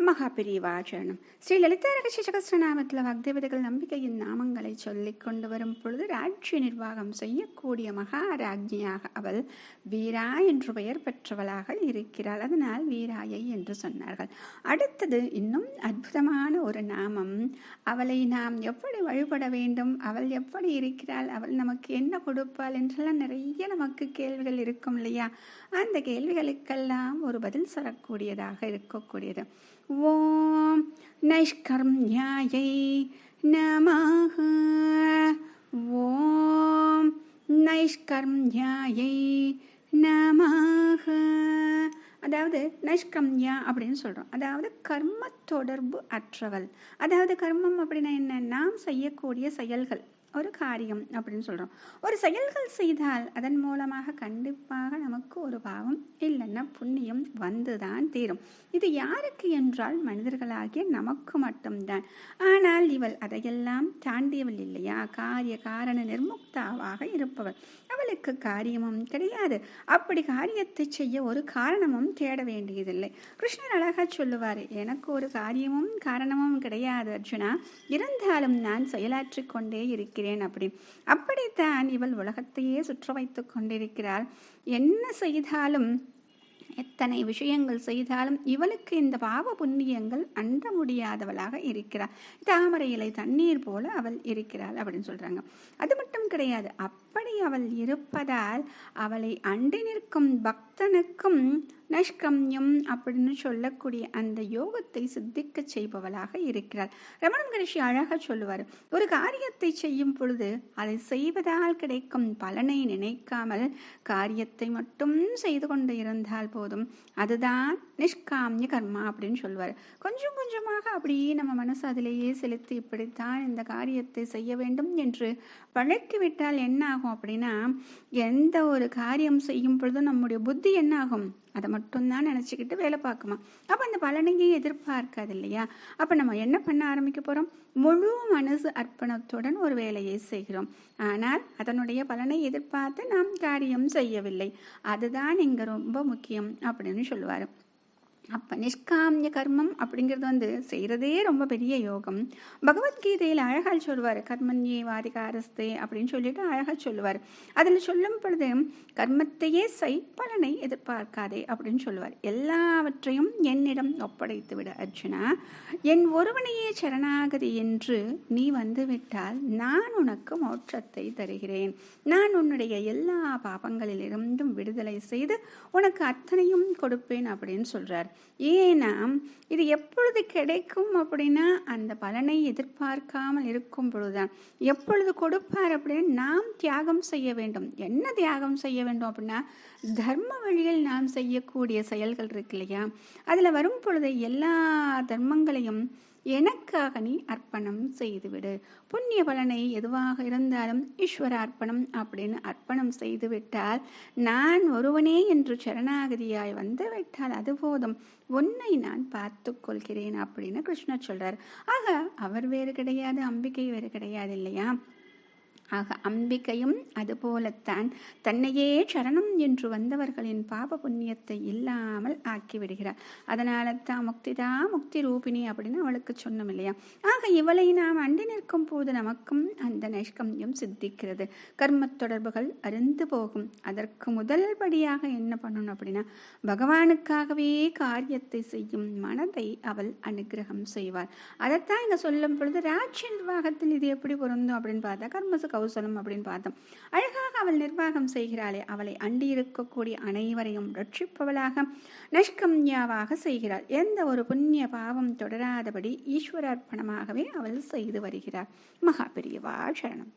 மகாபிரிவாச்சரணம். ஸ்ரீ லலிதா ரகசிய சகஸ்ரநாமத்தில் வாக்தேவதைகள் நம்பிக்கையின் நாமங்களை சொல்லிக் கொண்டு வரும் பொழுது ராஜ்ய நிர்வாகம் செய்யக்கூடிய மகாராஜ்ஞியாக அவள் வீரா என்று பெயர் பெற்றவளாக இருக்கிறாள். அதனால் வீராயை என்று சொன்னார்கள். அடுத்தது இன்னும் அற்புதமான ஒரு நாமம். அவளை நாம் எப்படி வழிபட வேண்டும், அவள் எப்படி இருக்கிறாள், அவள் நமக்கு என்ன கொடுப்பாள் என்றெல்லாம் நிறைய நமக்கு கேள்விகள் இருக்கும் இல்லையா? அந்த கேள்விகளுக்கெல்லாம் ஒரு பதில் சொல்லக்கூடியதாக இருக்கக்கூடியது. ஓம் நைஷ்கர்ம்யாயை நமஹ. ஓம் நைஷ்கர்ம்யாயை நமஹ. அதாவது நைஷ்கர்ம்யா அப்படின்னு சொல்கிறோம். அதாவது கர்ம தொடர்பு அற்றவள். அதாவது கர்மம் அப்படின்னா என்ன? நாம் செய்யக்கூடிய செயல்கள், ஒரு காரியம் அப்படின்னு சொல்கிறோம். ஒரு செயல்கள் செய்தால் அதன் மூலமாக கண்டிப்பாக நமக்கு ஒரு பாவம் இல்லைன்னா புண்ணியம் வந்துதான் தீரும். இது யாருக்கு என்றால் மனிதர்களாகிய நமக்கு மட்டும்தான். ஆனால் இவள் அதையெல்லாம் தாண்டியவள் இல்லையா? காரிய காரண நிர்முக்தாவாக இருப்பவள். அவளுக்கு காரியமும் கிடையாது. அப்படி காரியத்தை செய்ய ஒரு காரணமும் தேட வேண்டியதில்லை. கிருஷ்ணர் அழகா சொல்லுவார், எனக்கு ஒரு காரியமும் காரணமும் கிடையாது அர்ஜுனா, இருந்தாலும் நான் செயலாற்றி கொண்டே இருக்கிறேன் அப்படி. அப்படித்தான் இவள் உலகத்தையே சுற்ற வைத்து கொண்டிருக்கிறாள். என்ன செய்தாலும், எத்தனை விஷயங்கள் செய்தாலும் இவளுக்கு இந்த பாவ புண்ணியங்கள் அண்ட முடியாதவளாக இருக்கிறாள். தாமரை இலை தண்ணீர் போல அவள் இருக்கிறாள் அப்படின்னு சொல்றாங்க. அது மட்டும் கிடையாது, அப்படி அவள் இருப்பதால் அவளை அண்டி நிற்கும் பக்தனுக்கும் நஷ்கம்யம் அப்படின்னு சொல்லக்கூடிய அந்த யோகத்தை சித்திக்க செய்பவளாக இருக்கிறாள். ரமண மகரிஷி அழகா சொல்லுவார், ஒரு காரியத்தை செய்யும் பொழுது அதை செய்வதால் கிடைக்கும் பலனை நினைக்காமல் காரியத்தை மட்டும் செய்து கொண்டு இருந்தால் போதும், அதுதான் நிஷ்காமிய கர்மா அப்படின்னு சொல்லுவார். கொஞ்சம் கொஞ்சமாக அப்படியே நம்ம மனசு அதிலேயே செலுத்தி இப்படித்தான் இந்த காரியத்தை செய்ய வேண்டும் என்று பழக்கிவிட்டால் என்ன ஆகும் அப்படின்னா, எந்த ஒரு காரியம் செய்யும் பொழுதும் நம்முடைய புத்தி என்ன ஆகும்? அதை மட்டும்தான் நினச்சிக்கிட்டு வேலை பார்க்குமா. அப்போ அந்த பலனையும் எதிர்பார்க்காது இல்லையா? அப்போ நம்ம என்ன பண்ண ஆரம்பிக்க போகிறோம்? முழு மனசு அர்ப்பணத்துடன் ஒரு வேலையை செய்கிறோம். ஆனால் அதனுடைய பலனை எதிர்பார்த்து நாம் காரியம் செய்யவில்லை. அதுதான் இங்கே ரொம்ப முக்கியம் அப்படின்னு சொல்லுவார். அப்போ நிஷ்காமிய கர்மம் அப்படிங்கிறது செய்கிறதே ரொம்ப பெரிய யோகம். பகவத்கீதையில் அழகாக சொல்லுவார், கர்மண்யே வாதிகாரஸ்தே அப்படின்னு சொல்லிட்டு அழகாக சொல்லுவார். அதில் சொல்லும் பொழுது கர்மத்தையே செய், பலனை எதிர்பார்க்காதே அப்படின்னு சொல்லுவார். எல்லாவற்றையும் என்னிடம் ஒப்படைத்து விட அர்ஜுனா, என் ஒருவனையே சரணாகதி என்று நீ வந்துவிட்டால் நான் உனக்கு மோட்சத்தை தருகிறேன். நான் உன்னுடைய எல்லா பாபங்களிலிருந்தும் விடுதலை செய்து உனக்கு அத்தனையும் கொடுப்பேன் அப்படின்னு சொல்றார். ஏன்னா இது எப்பொழுது கிடைக்கும் அப்படின்னா, அந்த பலனை எதிர்பார்க்காமல் இருக்கும் பொழுதுதான். எப்பொழுது கொடுப்பார் அப்படின்னு நாம் தியாகம் செய்ய வேண்டும். என்ன தியாகம் செய்ய வேண்டும் அப்படின்னா, தர்ம வழியில் நாம் செய்யக்கூடிய செயல்கள் இருக்கு இல்லையா? அதில் வரும் பொழுது எல்லா தர்மங்களையும் எனக்காக நீ அர்ப்பணம் செய்துவிடு. புண்ணிய பலனை எதுவாக இருந்தாலும் ஈஸ்வர அர்ப்பணம் அப்படின்னு அர்ப்பணம் செய்துவிட்டால், நான் ஒருவனே என்று சரணாகதியாய் வந்துவிட்டால் அது போதும், உன்னை நான் பார்த்து கொள்கிறேன் அப்படின்னு கிருஷ்ணர் சொல்றார். ஆக அவர் வேறு கிடையாது, அம்பிகை வேறு கிடையாது இல்லையா? ஆக அம்பிகையும் அதுபோலத்தான் தன்னையே சரணம் என்று வந்தவர்களின் பாப புண்ணியத்தை இல்லாமல் ஆக்கிவிடுகிறார். அதனால தான் முக்தி ரூபிணி அப்படின்னு அவளுக்கு சொன்னோம் இல்லையா? ஆக இவளை நாம் அண்டி நிற்கும் போது நமக்கும் அந்த நைஷ்கம்யம் சித்திக்கிறது. கர்ம தொடர்புகள் அருந்து போகும். அதற்கு முதல் படியாக என்ன பண்ணணும் அப்படின்னா, பகவானுக்காகவே காரியத்தை செய்யும் மனதை அவள் அனுகிரகம் செய்வாள். அதைத்தான் இங்க சொல்லும் பொழுது ராஜ்ய நிர்வாகத்தில் இது எப்படி பொருந்தும் அப்படின்னு பார்த்தா, கர்மசு கௌசலம் அப்படின்னு பார்த்தோம். அழகாக அவள் நிர்வாகம் செய்கிறாளே, அவளை அண்டி இருக்கக்கூடிய அனைவரையும் ரட்சிப்பவளாக நஷ்கம்யாவாக செய்கிறாள். எந்த ஒரு புண்ணிய பாவம் தொடராதபடி ஈஸ்வரார்ப்பணமாகவே அவள் செய்து வருகிறாள். மகாபிரியவா சரணம்.